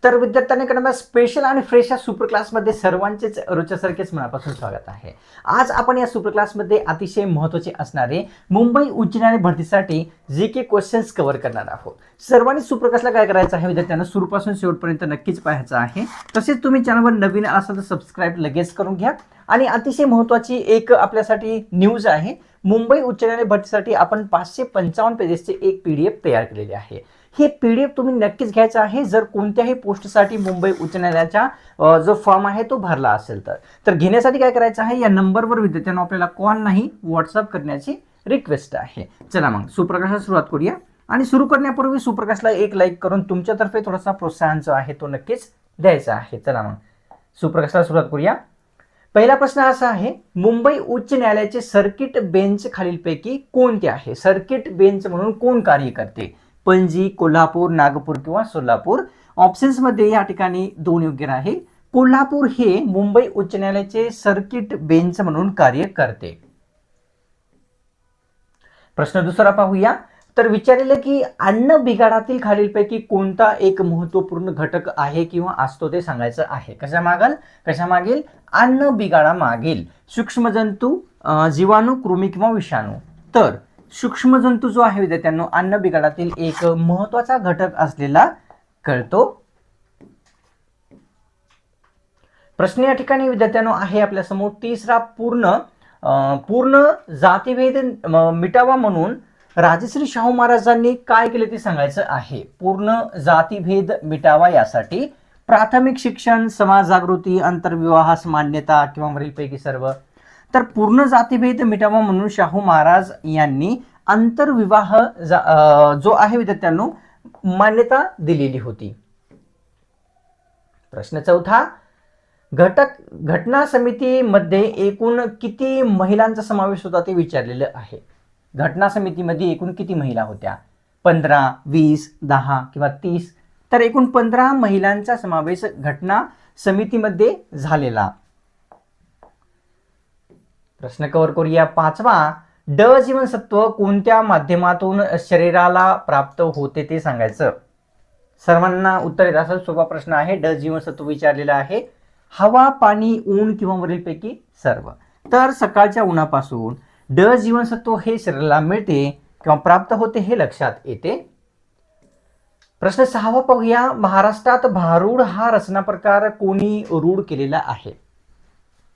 तर विद्यार्थ्यांकडे स्पेशल आणि फ्रेश या सुपर क्लासमध्ये सर्वांचेच रोजच्यासारखेच मनापासून स्वागत आहे। आज आपण या सुपर क्लासमध्ये अतिशय महत्त्वाचे असणारे मुंबई उच्च न्यायालय भरतीसाठी जीके क्वेश्चन्स कव्हर करणार आहोत। सर्वांनी सुपर क्लासला काय करायचं आहे विद्यार्थ्यांना सुरूपासून शेवटपर्यंत नक्कीच पाहायचं आहे। तसेच तुम्ही चॅनलवर नवीन असाल तर सबस्क्राइब लगेच करून घ्या। आणि अतिशय महत्त्वाची एक आपल्यासाठी न्यूज आहे, मुंबई उच्च न्यायालय भरतीसाठी आपण 555 पेजेसचे एक पीडीएफ तयार केलेले आहे। हे पीडीएफ तुम्ही नक्कीच घ्यायचं आहे जर कोणत्याही पोस्टसाठी मुंबई उच्च न्यायालयाचा जो फॉर्म आहे तो भरला असेल तर घेण्यासाठी काय करायचं आहे, या नंबरवर विद्यार्थ्यांना आपल्याला कॉल नाही व्हॉट्सअप करण्याची रिक्वेस्ट आहे। चला मग सुप्रकाशाला सुरुवात करूया। आणि सुरू करण्यापूर्वी सुप्रकाशला एक लाईक करून तुमच्यातर्फे थोडासा प्रोत्साहन जो आहे तो नक्कीच द्यायचा आहे। चला मग सुप्रकाशाला सुरुवात करूया। पहिला प्रश्न असा आहे, मुंबई उच्च न्यायालयाचे सर्किट बेंच खालीलपैकी कोणते आहे? सर्किट बेंच म्हणून कोण कार्य करते? पणजी, कोल्हापूर, नागपूर किंवा सोलापूर। ऑप्शन्स मध्ये या ठिकाणी दोन योग्य आहे। कोल्हापूर हे मुंबई उच्च न्यायालयाचे सर्किट बेंच म्हणून कार्य करते। प्रश्न दुसरा पाहूया। तर विचारले की अन्न बिघाडातील खालीलपैकी कोणता एक महत्त्वपूर्ण घटक आहे किंवा असतो ते सांगायचं आहे। कशामागील? अन्न बिघाडा मागील सूक्ष्मजंतू, जीवाणू, कृमी किंवा विषाणू। तर सूक्ष्मजंतू जो आहे विद्यार्थ्यांनो अन्न बिघाडातील एक महत्त्वाचा घटक असलेला कळतो। प्रश्न या ठिकाणी विद्यार्थ्यांनो आहे आपल्या समोर तिसरा, पूर्ण जातीभेद मिटावा म्हणून राजश्री शाहू महाराजांनी काय केले ते सांगायचं आहे। पूर्ण जातीभेद मिटावा यासाठी प्राथमिक शिक्षण, समाज जागृती, आंतरविवाहास मान्यता किंवा वरीलपैकी सर्व। तर पूर्ण जातीभेद मिटावा म्हणून शाहू महाराज यांनी आंतरविवाह जो आहे विद्यार्थ्यांनो मान्यता दिलेली होती। प्रश्न चौथा, घटना समितीमध्ये एकूण किती महिलांचा समावेश होता ते विचारलेलं आहे। घटना समितीमध्ये एकूण किती महिला होत्या? 15, 20, 10 किंवा 30। तर एकूण 15 महिलांचा समावेश घटना समितीमध्ये झालेला। प्रश्न कव्हर करूया। पाचवा, ड जीवनसत्व कोणत्या माध्यमातून शरीराला प्राप्त होते ते सांगायचं। सर्वांना उत्तर येत असेल, सोपा प्रश्न आहे। ड जीवनसत्व विचारलेला आहे, हवा, पाणी, ऊन किंवा वरीलपैकी सर्व। तर सकाळच्या उन्हापासून ड जीवनसत्व हे शरीराला मिळते किंवा प्राप्त होते हे लक्षात येते। प्रश्न सहावा पाहूया। महाराष्ट्रात भारूड हा रचना प्रकार कोणी रूढ केलेला आहे?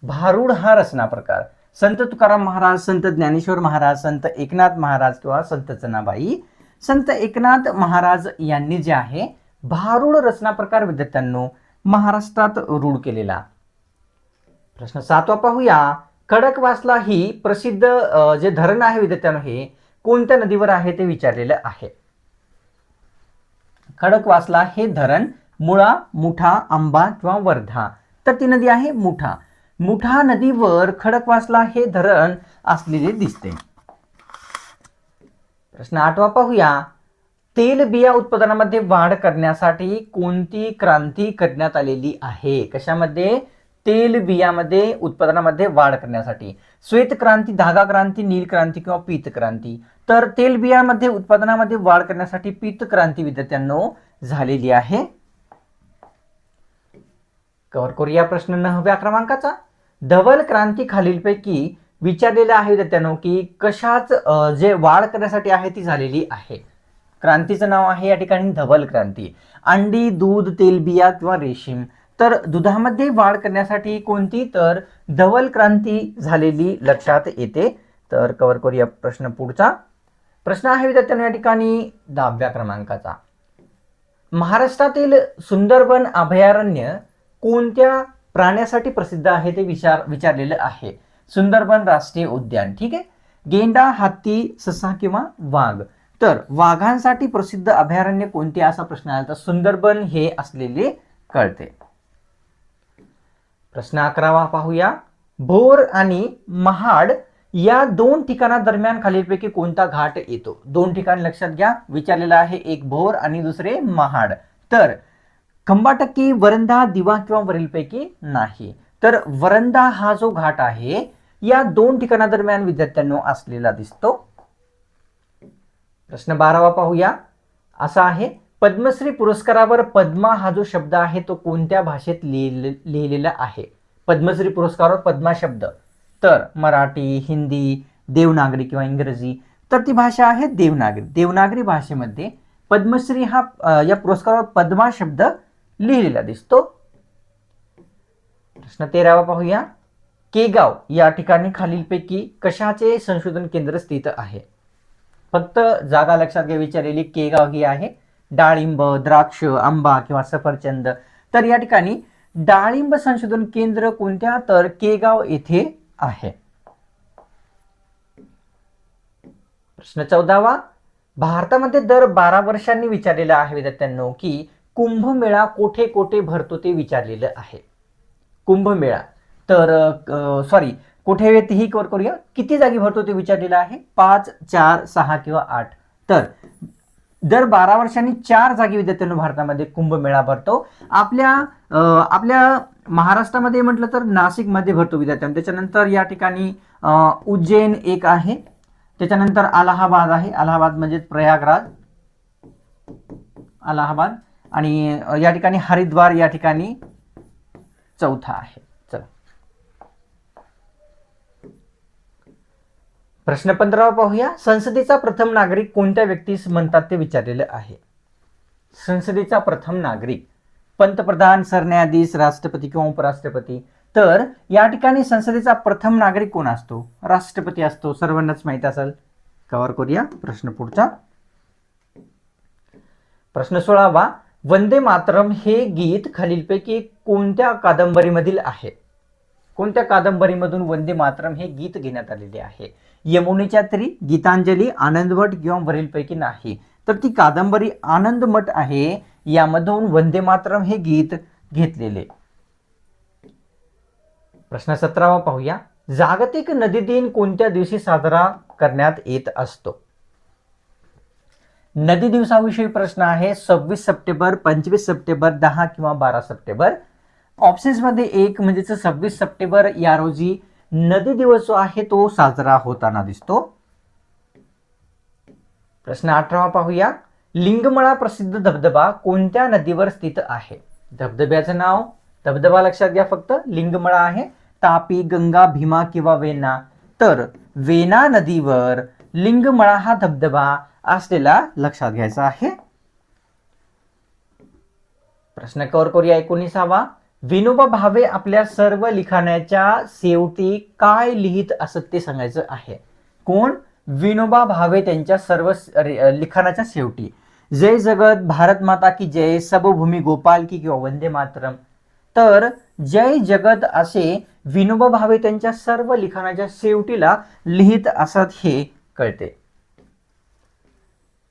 भारूड हा रचना प्रकार संत तुकाराम महाराज, संत ज्ञानेश्वर महाराज, संत एकनाथ महाराज किंवा संत जनाबाई। संत एकनाथ महाराज यांनी जे आहे भारूड रचना प्रकार विद्यार्थ्यांनो महाराष्ट्रात रूढ केलेला। प्रश्न सातवा पाहूया। खडकवासला ही प्रसिद्ध जे धरण आहे विद्यार्थ्यांनो हे कोणत्या नदीवर आहे ते विचारलेलं आहे। खडकवासला हे धरण मुळा, मुठा, आंबा किंवा वर्धा। तर ती नदी आहे मुठा। मुठा नदीवर खडकवासला हे धरण असलेले दिसते। प्रश्न आठवा पाहूया। तेलबिया उत्पादनामध्ये वाढ करण्यासाठी कोणती क्रांती करण्यात आलेली आहे? कशामध्ये? तेलबियामध्ये उत्पादनामध्ये वाढ करण्यासाठी श्वेत क्रांती, धागा क्रांती, नील क्रांती किंवा पीत क्रांती। तर तेलबियामध्ये उत्पादनामध्ये वाढ करण्यासाठी पीत क्रांती विद्यार्थ्यांनो झालेली आहे। कव्हर करूया प्रश्न 9व्या क्रमांकाचा। धवल क्रांती खालीलपैकी विचारलेला आहे विद्यार्थ्यांनो की कशाच जे वाढ करण्यासाठी आहे ती झालेली आहे। क्रांतीचं नाव आहे या ठिकाणी धवल क्रांती। अंडी, दूध, तेलबिया किंवा रेशीम। तर दुधामध्ये वाढ करण्यासाठी कोणती? तर धवल क्रांती झालेली लक्षात येते। तर कव्हर करूया प्रश्न पुढचा। प्रश्न आहे विद्यार्थ्यांनो या ठिकाणी 10व्या क्रमांकाचा। महाराष्ट्रातील सुंदरबन अभयारण्य कोणत्या प्राण्यासाठी प्रसिद्ध आहे ते विचारलेलं आहे। सुंदरबन राष्ट्रीय उद्यान, ठीक आहे। गेंडा, हत्ती, ससा किंवा वाघ। तर वाघांसाठी प्रसिद्ध अभयारण्य कोणते असा प्रश्न आला तर सुंदरबन हे असलेले कळते। प्रश्न 11वा पाहूया। भोर आणि महाड या दोन ठिकाणादरम्यान खालीलपैकी कोणता घाट येतो? दोन ठिकाण लक्षात घ्या, विचारलेला आहे, एक भोर आणि दुसरे महाड। तर खंबाटकी, वरंधा, दिवा किंवा वरीलपैकी नाही। तर वरंधा हा जो घाट आहे या दोन ठिकाणादरम्यान विद्यार्थ्यांनो असलेला दिसतो। प्रश्न 12वा पाहूया, असा आहे, पद्मश्री पुरस्कारावर पद्मा हा जो शब्द आहे तो कोणत्या भाषेत लिहिलेला आहे? पद्मश्री पुरस्कारावर पद्मा शब्द, तर मराठी, हिंदी, देवनागरी किंवा इंग्रजी. तर ती भाषा आहे देवनागरी. देवनागरी भाषेमध्ये पद्मश्री हा या पुरस्कारावर पद्मा शब्द लिहिलेला दिसतो. प्रश्न 13वा पाहूया. केगाव या ठिकाणी खालीलपैकी कशाचे संशोधन केंद्र स्थित आहे? फक्त जागा लक्षात घ्या विचारलेली. केगाव ही आहे डाळिंब, द्राक्ष, आंबा किंवा सफरचंद. तर या ठिकाणी डाळिंब संशोधन केंद्र कोणत्या? तर केगाव येथे आहे. प्रश्न 14वा. भारतामध्ये दर 12 वर्षांनी विचारलेला आहे विद्यार्थ्यांनो की कुंभमेळा कोठे कोठे भरतो ते विचारलेलं आहे. कुंभमेळा तर कुठे तेही कव्हर करूया. किती जागी भरतो ते विचारलेलं आहे. 5, 4, 6 किंवा 8. तर दर 12 वर्षांनी 4 जागी विद्यार्थ्यांनो भारतामध्ये कुंभमेळा भरतो. आपल्या महाराष्ट्रामध्ये म्हटलं तर नाशिकमध्ये भरतो विद्यार्थ्यांनो. त्याच्यानंतर या ठिकाणी उज्जैन एक आहे. त्याच्यानंतर अलाहाबाद आहे. अलाहाबाद म्हणजे प्रयागराज, अलाहाबाद. आणि या ठिकाणी हरिद्वार या ठिकाणी चौथा आहे. चला प्रश्न 15वा पाहूया. संसदेचा प्रथम नागरिक कोणत्या व्यक्तीस म्हणतात ते विचारलेलं आहे. संसदेचा प्रथम नागरिक पंतप्रधान, सरन्यायाधीश, राष्ट्रपती किंवा उपराष्ट्रपती. तर या ठिकाणी संसदेचा प्रथम नागरिक कोण असतो? राष्ट्रपती असतो. सर्वांनाच माहिती असेल. कव्हर करूया. प्रश्न पुढचा. प्रश्न 16वा. वंदे मातरम हे गीत खालीलपैकी कोणत्या कादंबरीमधील आहे? कोणत्या कादंबरीमधून वंदे मातरम हे गीत घेण्यात आलेले आहे? यमुनेच्या तरी, गीतांजली, आनंदमठ किंवा वरीलपैकी नाही. तर ती कादंबरी आनंदमठ आहे. यामधून वंदे मातरम हे गीत घेतलेले. प्रश्न 17वा पाहूया. जागतिक नदी दिन कोणत्या दिवशी साजरा करण्यात येत असतो? नदी दिवसाविषयी प्रश्न आहे. 26 सप्टेंबर, 25 सप्टेंबर, 10 किंवा 12 सप्टेंबर. ऑप्शन्स मध्ये एक म्हणजेच 26 सप्टेंबर या रोजी नदी दिवस जो आहे तो साजरा होताना दिसतो. प्रश्न 18वा पाहूया. लिंगमळा प्रसिद्ध धबधबा कोणत्या नदीवर स्थित आहे? धबधब्याचं नाव, धबधबा लक्षात घ्या फक्त. लिंगमळा आहे. तापी, गंगा, भीमा किंवा वेना. तर वेना नदीवर लिंगमळा हा धबधबा असलेला लक्षात घ्यायचा आहे. प्रश्न कव्हर करूया 19वा. विनोबा भावे आपल्या सर्व लिखाणाच्या शेवटी काय लिहित असत ते सांगायचं आहे. कोण? विनोबा भावे त्यांच्या सर्व लिखाणाच्या शेवटी जय जगत, भारत माता की जय, सबभूमी गोपाल की किंवा वंदे मातरम. तर जय जगत असे विनोबा भावे त्यांच्या सर्व लिखाणाच्या शेवटीला लिहित असत हे कळते.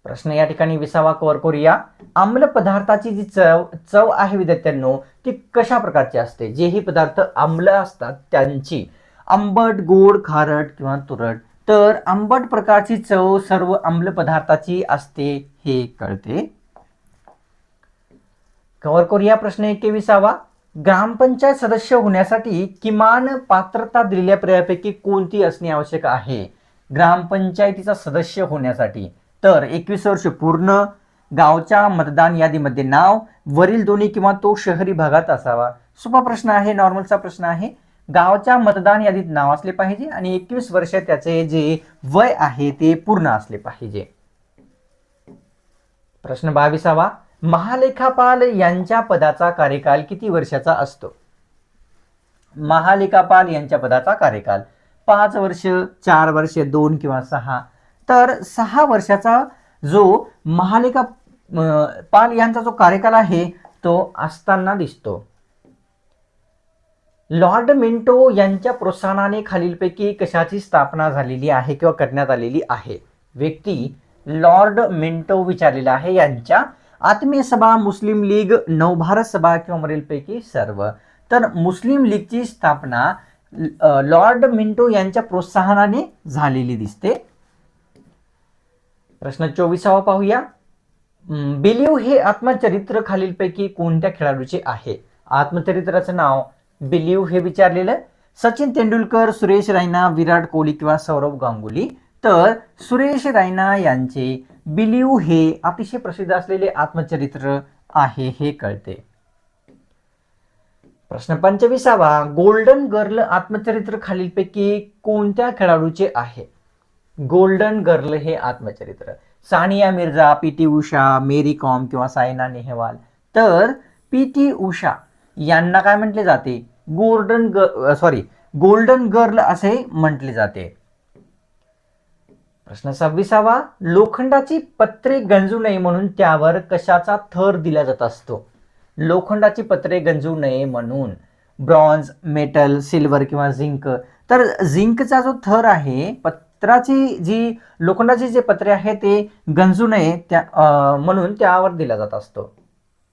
प्रश्न या ठिकाणी 20वा कव्हर करूया. आम्ल पदार्थाची जी चव आहे विद्यार्थ्यांनो ती कशा प्रकारची असते? जेही पदार्थ आम्ल असतात त्यांची आंबट, गोड, खारट किंवा तुरट. तर आंबट प्रकारची चव सर्व आम्ल पदार्थाची असते हे कळते. कव्हर करूया प्रश्न 21वा. ग्रामपंचायत सदस्य होण्यासाठी किमान पात्रता दिलेल्यापैकी कोणती असणे आवश्यक आहे? ग्रामपंचायतीचा सदस्य होण्यासाठी तर 21 वर्ष पूर्ण, गावच्या मतदान यादीमध्ये नाव, वरील दोन्ही किंवा तो शहरी भागात असावा. सोपा प्रश्न आहे, नॉर्मलचा प्रश्न आहे. गावच्या मतदान यादीत नाव असले पाहिजे आणि 21 वर्ष त्याचे जे वय आहे ते पूर्ण असले पाहिजे. प्रश्न 22वा. महालेखापाल यांच्या पदाचा कार्यकाल किती वर्षाचा असतो? महालेखापाल यांच्या पदाचा कार्यकाल 5 वर्ष, 4 वर्ष, 2 किंवा 6. तर 6 वर्षाचा जो महालेखापाल यांचा जो कार्यकाल आहे तो असताना दिसतो. लॉर्ड मिंटो यांच्या प्रोत्साहनाने खालीलपैकी कशाची स्थापना झालेली आहे किंवा करण्यात आलेली आहे? व्यक्ती लॉर्ड मिंटो विचारलेला आहे. यांच्या आत्मीय सभा, मुस्लिम लीग, नवभारत सभा किंवा वरीलपैकी सर्व. तर मुस्लिम लीगची स्थापना लॉर्ड मिंटो यांच्या प्रोत्साहनाने झालेली दिसते. प्रश्न 24वा पाहूया. बिलीव हे आत्मचरित्र खालीलपैकी कोणत्या खेळाडूचे आहे? आत्मचरित्राचं नाव बिलीव हे विचारलेलं. सचिन तेंडुलकर, सुरेश रैना, विराट कोहली किंवा सौरव गांगुली. तर सुरेश रैना यांचे बिलीव्ह हे अतिशय प्रसिद्ध असलेले आत्मचरित्र आहे हे कळते. प्रश्न 25वा, गोल्डन गर्ल आत्मचरित्र खालीलपैकी कोणत्या खेळाडूचे आहे? गोल्डन गर्ल हे आत्मचरित्र सानिया मिर्झा, पी.टी. उषा, मेरी कॉम किंवा सायना नेहवाल. तर पी.टी. उषा यांना काय म्हटले जाते? गोल्डन गर्ल असे म्हटले जाते. प्रश्न 26वा, लोखंडाची पत्रे गंजू नये म्हणून त्यावर कशाचा थर दिला जात असतो? लोखंडाची पत्रे गंजू नये म्हणून ब्रॉन्झ, मेटल, सिल्वर किंवा झिंक. तर झिंकचा जो थर आहे, पत्राची जी लोखंडाची जे पत्रे आहे ते गंजू नये म्हणून त्यावर दिला जात असतो.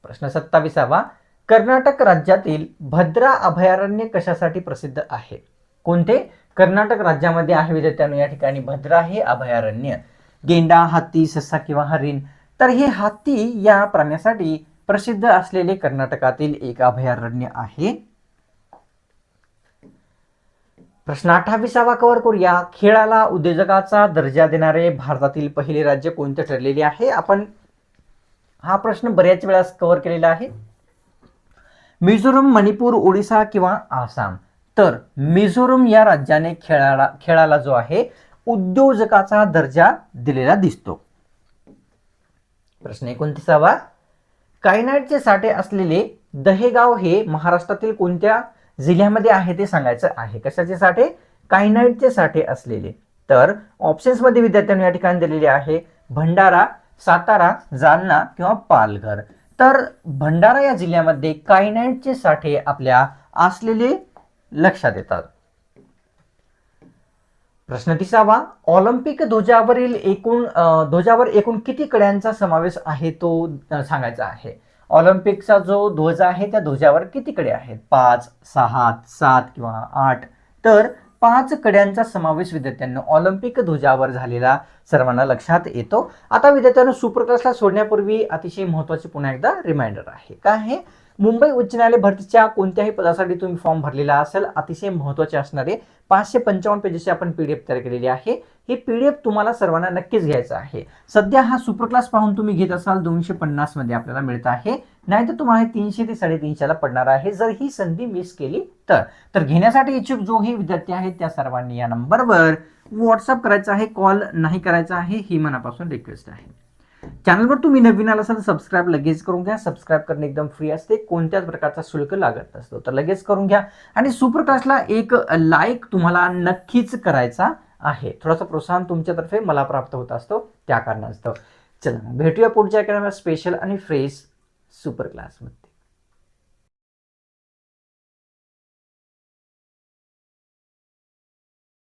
प्रश्न 27वा, कर्नाटक राज्यातील भद्रा अभयारण्य कशासाठी प्रसिद्ध आहे? कोणते? कर्नाटक राज्यामध्ये आहे विद्यार्थ्यांनो या ठिकाणी भद्रा हे अभयारण्य. गेंडा, हत्ती, ससा किंवा हरिण. तर हे हत्ती या प्राण्यासाठी प्रसिद्ध असलेले कर्नाटकातील एक अभयारण्य आहे. प्रश्न 28वा कव्हर करूया. खेळाला उद्योजकाचा दर्जा देणारे भारतातील पहिले राज्य कोणते ठरलेले आहे? आपण हा प्रश्न बऱ्याच वेळा कव्हर केलेला आहे. मिझोरम, मणिपूर, ओडिशा किंवा आसाम. तर मिझोरम या राज्याने खेळाला जो आहे उद्योजकाचा दर्जा दिलेला दिसतो. प्रश्न 29वा, कायनाइटचे साठे असलेले दहेगाव हे महाराष्ट्रातील कोणत्या जिल्ह्यामध्ये आहे ते सांगायचं आहे. कशाचे साठे? कायनाइटचे साठे असलेले. तर ऑप्शन्स मध्ये विद्यार्थ्यांनी या ठिकाणी दिलेले आहे भंडारा, सातारा, जालना किंवा पालघर. तर भंडारा या जिल्ह्यामध्ये कायनाइटचे साठे आपल्या असलेले लक्षात येतात. प्रश्न 30वा, ऑलिम्पिक ध्वजावर एकूण किती कड्यांचा समावेश आहे तो सांगायचा आहे. ऑलिम्पिकचा जो ध्वज आहे त्या ध्वजावर किती कडे आहेत? 5, 6, 7 किंवा 8. तर 5 कड्यांचा समावेश विद्यार्थ्यांना ऑलिम्पिक ध्वजावर झालेला सर्वांना लक्षात येतो. आता विद्यार्थ्यांना सुपर क्लासला सोडण्यापूर्वी अतिशय महत्त्वाचे पुन्हा एकदा रिमाइंडर आहे. काय आहे? मुंबई उच्च न्यायालय भरतीच्या कोणत्याही पदासाठी तुम्ही फॉर्म भरलेला असेल, अतिशय महत्त्वाचे असणारे 555 पेजेसची आपण पीडीएफ तयार केलेली आहे. हे पीडीएफ तुम्हाला सर्वांना नक्कीच घ्यायचं आहे. सध्या हा सुपर क्लास पाहून तुम्ही घेत असाल 250 मध्ये आपल्याला मिळत आहे, नाहीतर तुम्हाला 300 ते 350 पडणार आहे जर ही संधी मिस केली तर घेण्यासाठी इच्छुक जोही विद्यार्थी आहेत त्या सर्वांनी या नंबरवर व्हॉट्सअप करायचा आहे, कॉल नाही करायचा आहे, ही मनापासून रिक्वेस्ट आहे. चॅनलवर तुम्ही नवीन आला असाल तर सबस्क्राईब लगेच करून घ्या. सबस्क्राईब करणे एकदम फ्री असते, कोणत्याच प्रकारचा शुल्क लागत नसतो, तर लगेच करून घ्या. आणि सुपर क्लासला एक लाईक तुम्हाला नक्कीच करायचा आहे. थोडासा प्रोत्साहन तुमच्यातर्फे मला प्राप्त होत असतो त्या कारणास्तव. चला भेटूया पुढच्या स्पेशल आणि फ्रेश सुपर क्लासमध्ये.